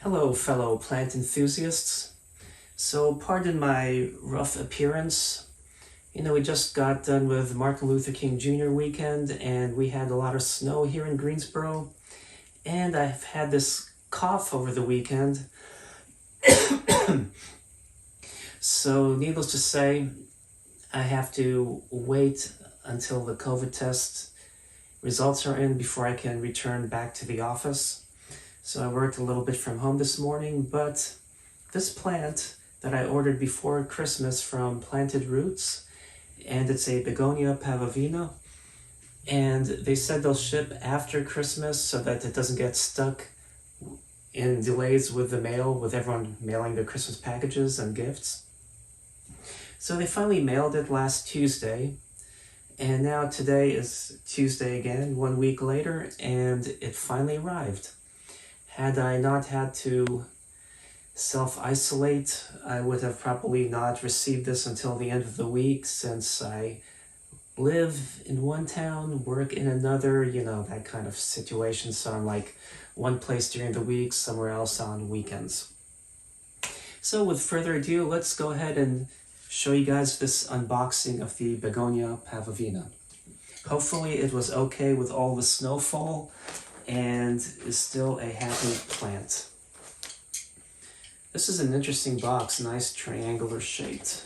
Hello, fellow plant enthusiasts. So, pardon my rough appearance. We just got done with Martin Luther King Jr. weekend, and we had a lot of snow here in Greensboro. And I've had this cough over the weekend. So, needless to say, I have to wait until the COVID test results are in before I can return back to the office. So I worked a little bit from home this morning, but this plant that I ordered before Christmas from Planted Roots, and it's a Begonia Pavonina, and they said they'll ship after Christmas so that it doesn't get stuck in delays with the mail, with everyone mailing their Christmas packages and gifts. So they finally mailed it last Tuesday, and now today is Tuesday again, 1 week later, and it finally arrived. Had I not had to self-isolate, I would have probably not received this until the end of the week, since I live in one town, work in another, that kind of situation. So I'm like one place during the week, somewhere else on weekends. So with further ado, let's go ahead and show you guys this unboxing of the Begonia Pavonina. Hopefully it was okay with all the snowfall and is still a happy plant. This is an interesting box, nice triangular shaped.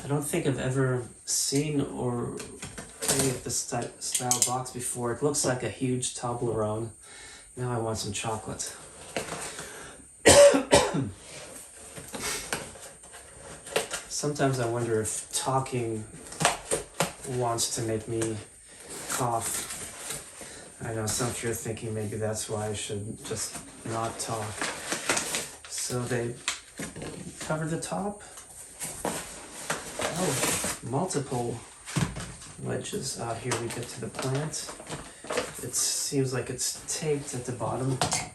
I don't think I've ever seen or any of this style box before. It looks like a huge Toblerone. Now I want some chocolate. Sometimes I wonder if talking wants to make me cough. I know some of you are thinking maybe that's why I should just not talk. So they cover the top. Oh, multiple wedges. Here we get to the plant. It seems like it's taped at the bottom. Okay.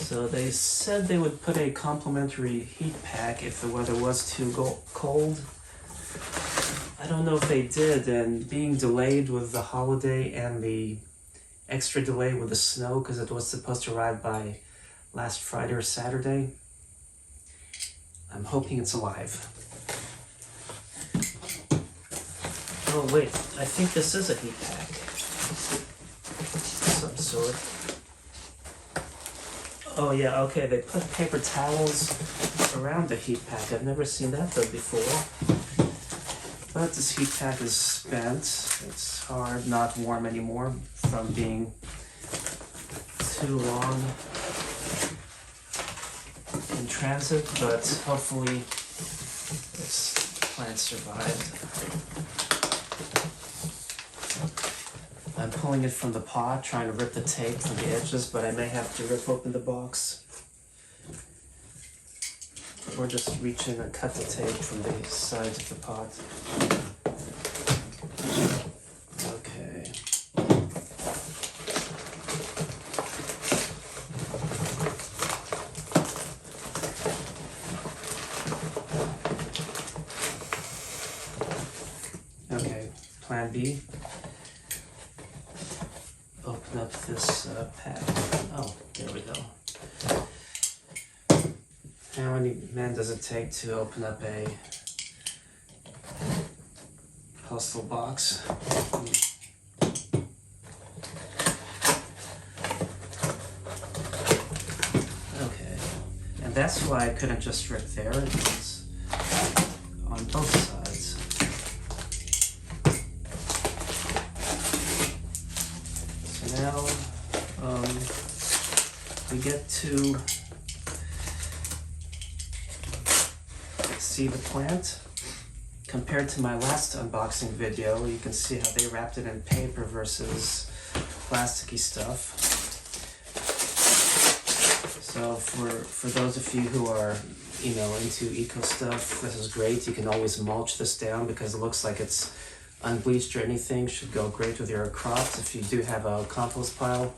So they said they would put a complimentary heat pack if the weather was too cold. I don't know if they did, and being delayed with the holiday and the extra delay with the snow, because it was supposed to arrive by last Friday or Saturday, I'm hoping it's alive. Oh wait, I think this is a heat pack. Some sort. Oh yeah, okay, they put paper towels around the heat pack. I've never seen that done before. But this heat pack is spent. It's hard, not warm anymore from being too long in transit, but hopefully this plant survived. I'm pulling it from the pot, trying to rip the tape from the edges, but I may have to rip open the box. Or just reach in and cut the tape from the sides of the pot. Okay. Okay, plan B. Open up this pack. Oh, there we go. How many men does it take to open up a postal box? Okay, and that's why I couldn't just rip there. It was on both sides. So now we get to see the plant. Compared to my last unboxing video, you can see how they wrapped it in paper versus plasticky stuff. So for those of you who are into eco stuff, this is great. You can always mulch this down because it looks like it's unbleached or anything. Should go great with your crops if you do have a compost pile,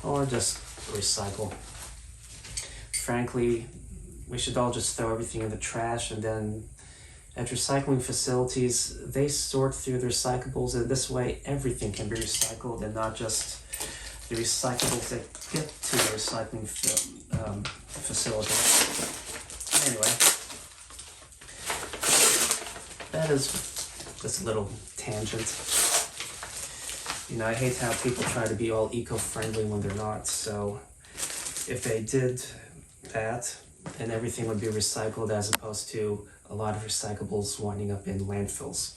or just recycle. Frankly, we should all just throw everything in the trash, and then at recycling facilities, they sort through the recyclables, and this way everything can be recycled and not just the recyclables that get to the recycling facility. Anyway, that is just a little tangent. I hate how people try to be all eco-friendly when they're not. So if they did that, then everything would be recycled as opposed to a lot of recyclables winding up in landfills.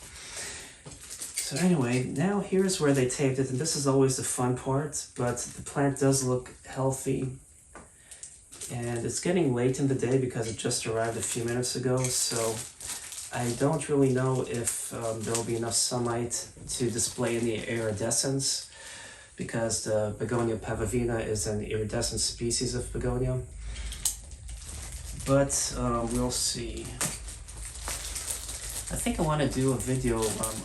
So anyway, now here's where they taped it, and this is always the fun part, but the plant does look healthy. And it's getting late in the day because it just arrived a few minutes ago, so I don't really know if there will be enough sunlight to display any iridescence, because the Begonia Pavonina is an iridescent species of begonia. But we'll see. I think I want to do a video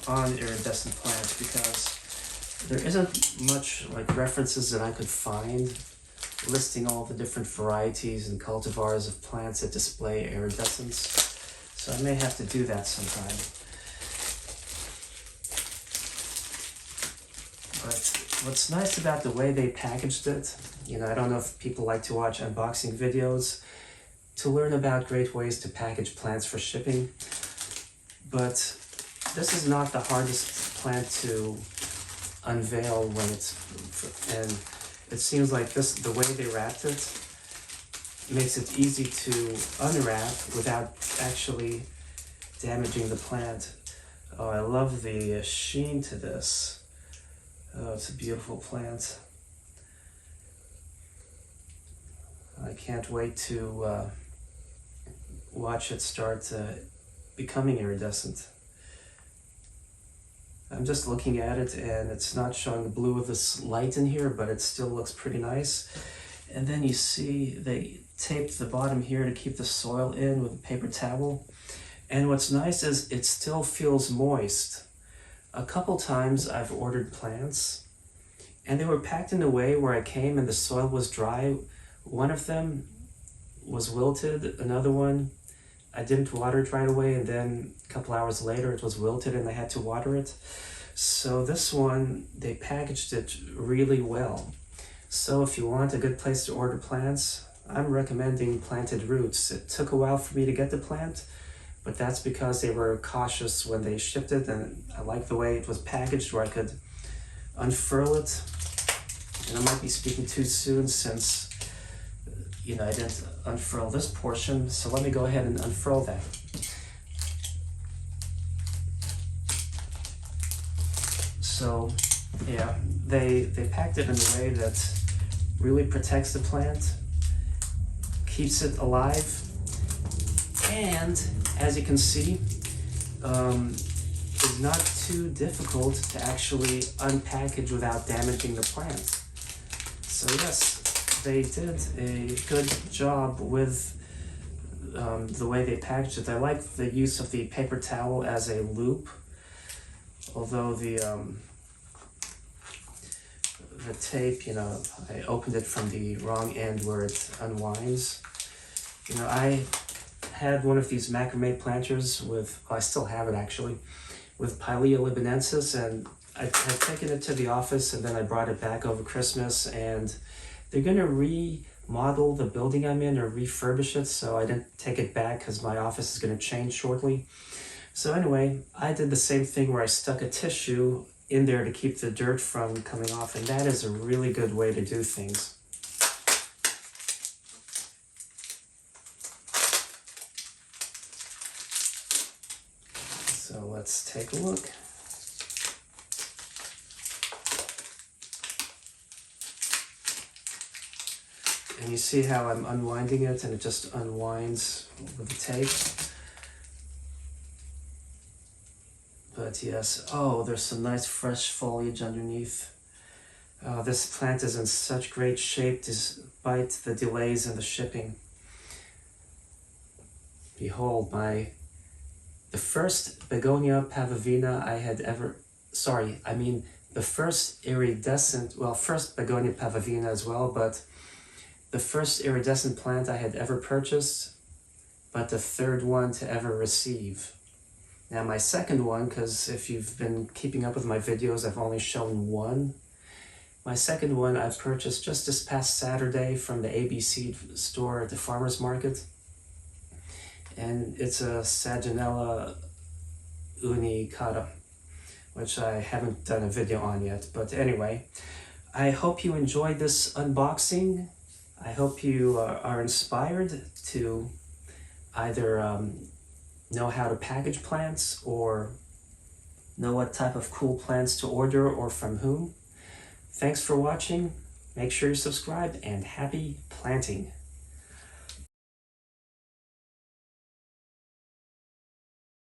on iridescent plants because there isn't much references that I could find listing all the different varieties and cultivars of plants that display iridescence. So I may have to do that sometime. But what's nice about the way they packaged it, I don't know if people like to watch unboxing videos to learn about great ways to package plants for shipping. But this is not the hardest plant to unveil and it seems like the way they wrapped it makes it easy to unwrap without actually damaging the plant. Oh, I love the sheen to this. Oh, it's a beautiful plant. I can't wait to watch it start becoming iridescent. I'm just looking at it and it's not showing the blue of this light in here, but it still looks pretty nice. And then you see they taped the bottom here to keep the soil in with a paper towel. And what's nice is it still feels moist. A couple times I've ordered plants and they were packed in a way where I came and the soil was dry. One of them was wilted, another one I didn't water it right away, and then a couple hours later it was wilted and I had to water it. So this one, they packaged it really well. So if you want a good place to order plants, I'm recommending Planted Roots. It took a while for me to get the plant, but that's because they were cautious when they shipped it, and I like the way it was packaged where I could unfurl it. And I might be speaking too soon since I didn't unfurl this portion, so let me go ahead and unfurl that. So, yeah, they packed it in a way that really protects the plant, keeps it alive, and as you can see, is not too difficult to actually unpackage without damaging the plant. So yes, they did a good job with the way they packaged it. I like the use of the paper towel as a loop, although the tape, I opened it from the wrong end where it unwinds. I had one of these macrame planters with, well, I still have it actually, with Pilea libanensis, and I'd taken it to the office and then I brought it back over Christmas, and they're going to remodel the building I'm in or refurbish it, so I didn't take it back because my office is going to change shortly. So anyway, I did the same thing where I stuck a tissue in there to keep the dirt from coming off, and that is a really good way to do things. So let's take a look. And you see how I'm unwinding it and it just unwinds with the tape. But yes, oh, there's some nice fresh foliage underneath. This plant is in such great shape despite the delays in the shipping. Behold, the first Begonia Pavonina I had ever, the first iridescent, well, first Begonia Pavonina as well, but the first iridescent plant I had ever purchased, but the third one to ever receive. Now my second one, because if you've been keeping up with my videos, I've only shown one. My second one I've purchased just this past Saturday from the ABC store at the farmer's market. And it's a Saginella unicata, which I haven't done a video on yet. But anyway, I hope you enjoyed this unboxing. I hope you are inspired to either know how to package plants or know what type of cool plants to order or from whom. Thanks for watching. Make sure you subscribe and happy planting.